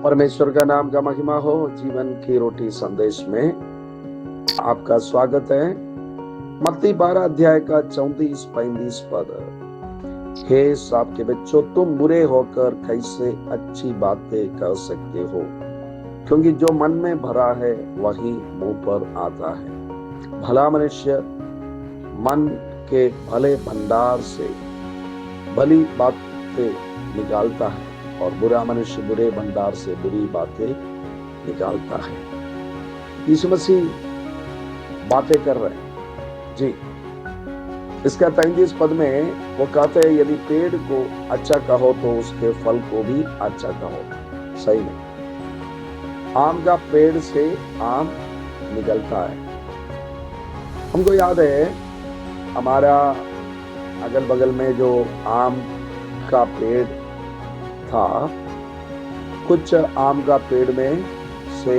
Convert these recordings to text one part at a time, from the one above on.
परमेश्वर का नाम का महिमा हो। जीवन की रोटी संदेश में आपका स्वागत है। मत्ती 12 अध्याय का 34-35 पद। हे सांप के बच्चों, तुम बुरे होकर कैसे अच्छी बातें कर सकते हो, क्योंकि जो मन में भरा है वही मुंह पर आता है। भला मनुष्य मन के भले भंडार से भली बातें निकालता है, और बुरा मनुष्य बुरे भंडार से बुरी बातें निकालता है। यीशु मसीह बातें कर रहे हैं जी। इसका 33 पद में वो कहते हैं, यदि पेड़ को अच्छा कहो तो उसके फल को भी अच्छा कहो। सही में आम का पेड़ से आम निकलता है। हमको याद है, हमारा अगल बगल में जो आम का पेड़ था, कुछ आम का पेड़ में से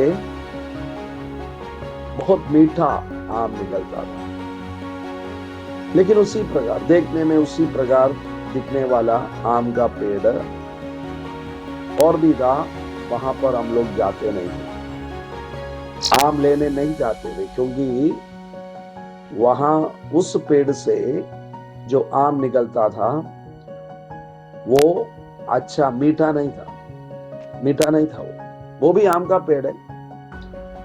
बहुत मीठा आम निकलता था, लेकिन उसी प्रकार देखने में उसी प्रकार दिखने वाला आम का पेड़ और भी था। वहां पर हम लोग जाते नहीं थे, आम लेने नहीं जाते थे, क्योंकि वहां उस पेड़ से जो आम निकलता था वो अच्छा मीठा नहीं था। वो भी आम का पेड़ है,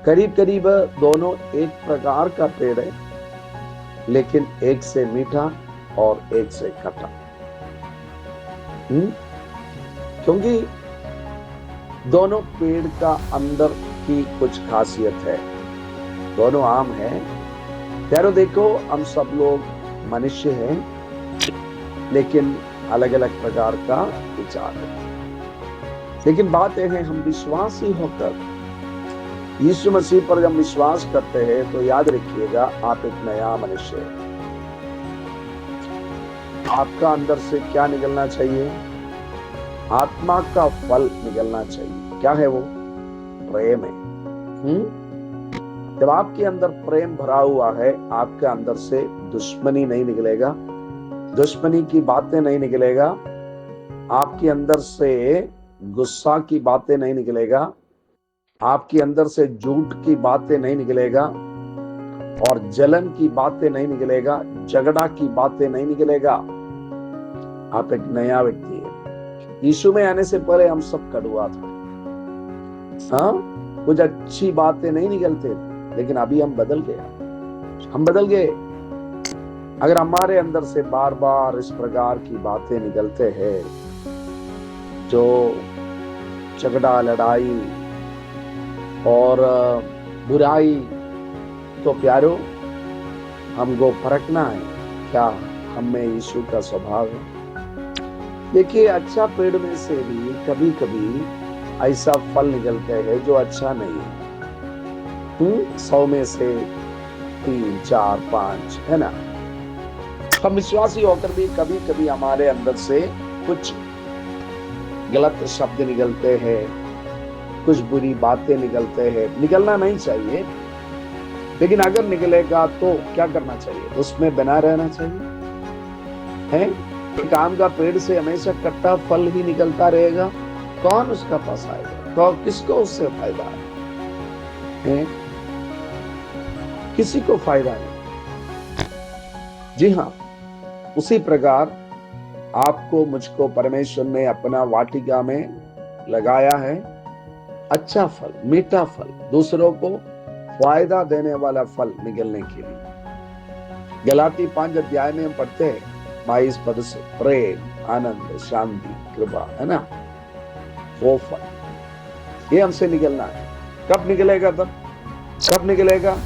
करीब करीब दोनों एक प्रकार का पेड़ है, लेकिन एक से मीठा और एक से खट्टा। क्योंकि दोनों पेड़ का अंदर की कुछ खासियत है। दोनों आम है। यारो देखो, हम सब लोग मनुष्य हैं, लेकिन अलग अलग प्रकार का विचार है। लेकिन बात यह है, हम विश्वासी होकर यीशु मसीह पर जब विश्वास करते हैं तो याद रखिएगा, आप एक नया मनुष्य है। आपका अंदर से क्या निकलना चाहिए? आत्मा का फल निकलना चाहिए। क्या है वो? प्रेम है। जब आपके अंदर प्रेम भरा हुआ है, आपके अंदर से दुश्मनी नहीं निकलेगा, दुश्मनी की बातें नहीं निकलेगा, आपके अंदर से गुस्सा की बातें नहीं निकलेगा, आपके अंदर से झूठ की बातें नहीं निकलेगा, और जलन की बातें नहीं निकलेगा, झगड़ा की बातें नहीं निकलेगा। आप एक नया व्यक्ति है। यीशु में आने से पहले हम सब कड़वा थे। कुछ अच्छी बातें नहीं निकलते थे, लेकिन अभी हम बदल गए। अगर हमारे अंदर से बार बार इस प्रकार की बातें निकलते हैं, जो झगड़ा, लड़ाई और बुराई, तो प्यारो, हमको परखना है क्या हम में यीशु का स्वभाव है। देखिए, अच्छा पेड़ में से भी कभी कभी ऐसा फल निकलते हैं जो अच्छा नहीं है। 100 में से 3, 4, 5 है ना। हम विश्वासी होकर भी कभी कभी हमारे अंदर से कुछ गलत शब्द निकलते हैं, कुछ बुरी बातें निकलते हैं। निकलना नहीं चाहिए, लेकिन अगर निकलेगा तो क्या करना चाहिए? उसमें बना रहना चाहिए है। एक आम का पेड़ से हमेशा खट्टा फल ही निकलता रहेगा, कौन उसका पास आएगा? तो किसको उससे फायदा है? किसी को फायदा नहीं। जी हाँ, उसी प्रकार आपको मुझको परमेश्वर ने अपना वाटिका में लगाया है। अच्छा फल, मीठा फल, दूसरों को फायदा देने वाला फल निकलने के लिए। गलाती 5 अध्याय में हम पढ़ते हैं 22 पद से, प्रेम, आनंद, शांति, कृपा, है ना, वो फल ये हमसे निकलना है। कब निकलेगा? कब निकलेगा?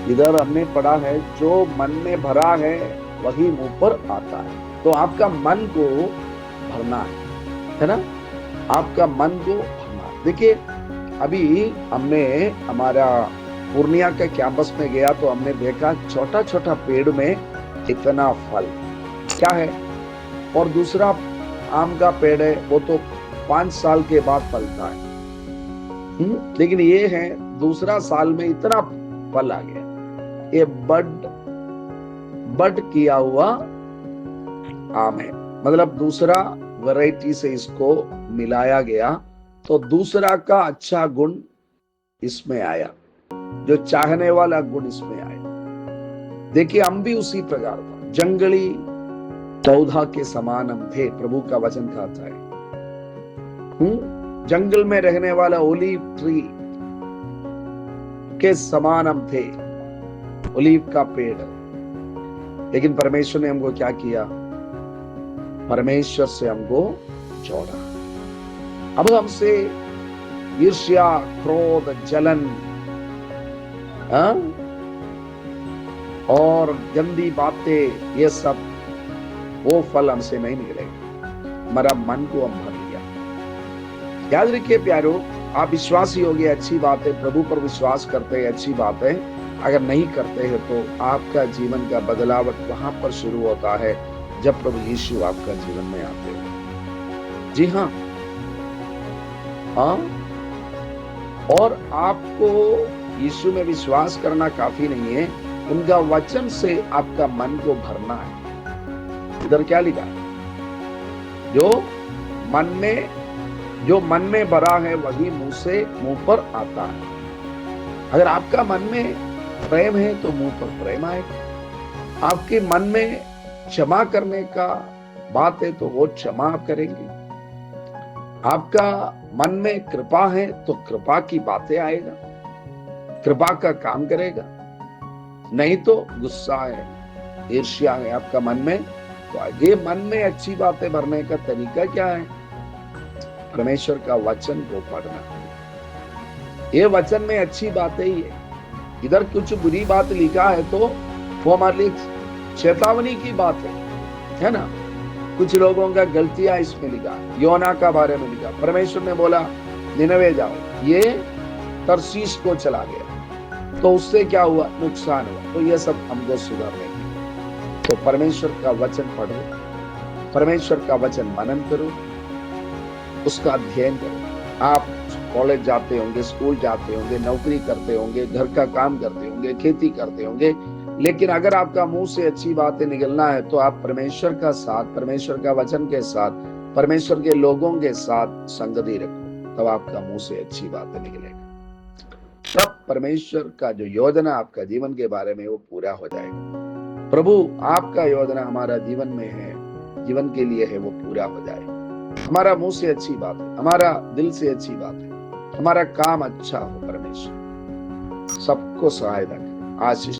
इधर हमने पढ़ा है, जो मन में भरा है वही मुंह पर आता है। तो आपका मन को भरना है ना, आपका मन को भरना। देखिए, अभी हमने हमारा पूर्णिया के कैंपस में गया तो हमने देखा छोटा छोटा पेड़ में इतना फल क्या है, और दूसरा आम का पेड़ है, वो तो 5 साल के बाद फलता है। लेकिन ये है, दूसरा साल में इतना फल आ गया। ये बड किया हुआ आम है, मतलब दूसरा वैरायटी से इसको मिलाया गया तो दूसरा का अच्छा गुण इसमें आया, जो चाहने वाला गुण इसमें आया। देखिए हम भी उसी प्रकार था, जंगली पौधा के समान हम थे, प्रभु का वचन कहता है। जंगल में रहने वाला ओलिव ट्री के समान हम थे, ओलिव का पेड़। लेकिन परमेश्वर ने हमको क्या किया? परमेश्वर से हमको जोड़ा। अब हमसे ईर्ष्या, क्रोध, जलन और गंदी बातें, ये सब वो फल हमसे नहीं निकलेगा। हमारा मन को हम भर लिया। याद रखिए प्यारो, आप विश्वासी हो गए, अच्छी बात है, प्रभु पर विश्वास करते हैं, अच्छी बात है। अगर नहीं करते हैं तो आपका जीवन का बदलाव वहां पर शुरू होता है जब प्रभु यीशु आपका जीवन में आते हैं। जी हाँ, और आपको यीशु में विश्वास करना काफी नहीं है, उनका वचन से आपका मन को भरना है। इधर क्या लिखा? जो मन में भरा है वही मुंह पर आता है। अगर आपका मन में प्रेम है तो मुंह पर प्रेम आएगा। आपके मन में क्षमा करने का बात है तो वो क्षमा आप करेंगे। आपका मन में कृपा है तो कृपा की बातें आएगा, कृपा का काम करेगा। नहीं तो गुस्सा है, ईर्ष्या है आपका मन में, तो ये मन में अच्छी बातें भरने का तरीका क्या है? परमेश्वर का वचन को पढ़ना। ये वचन में अच्छी बातें ही है। इधर कुछ बुरी बात लिखा है तो वो हमारे लिए चेतावनी की बात है ना। कुछ लोगों का गलतियां इसमें लिखा, योना का बारे में लिखा। परमेश्वर ने बोला निनवे जाओ, ये तरसीस को चला गया, तो उससे क्या हुआ? नुकसान हुआ। तो ये सब हमको सुधारने की। तो परमेश्वर का वचन पढ़ो, परमेश्वर का वचन मनन करो, उसका अध्ययन करो। आप कॉलेज जाते होंगे, स्कूल जाते होंगे, नौकरी करते होंगे, घर का काम करते होंगे, खेती करते होंगे, लेकिन अगर आपका मुंह से अच्छी बातें निकलना है तो आप परमेश्वर का साथ, परमेश्वर का वचन के साथ, परमेश्वर के लोगों के साथ संगति रखो, तब आपका मुंह से अच्छी बातें निकलेगा। तब परमेश्वर का जो योजना आपका जीवन के बारे में वो पूरा हो जाएगा। प्रभु आपका योजना हमारा जीवन में है, जीवन के लिए है, वो पूरा हो जाएगा। हमारा मुंह से अच्छी बात है, हमारा दिल से अच्छी बात है, हमारा काम अच्छा हो। परमेश्वर सबको सहायता करे, आशीष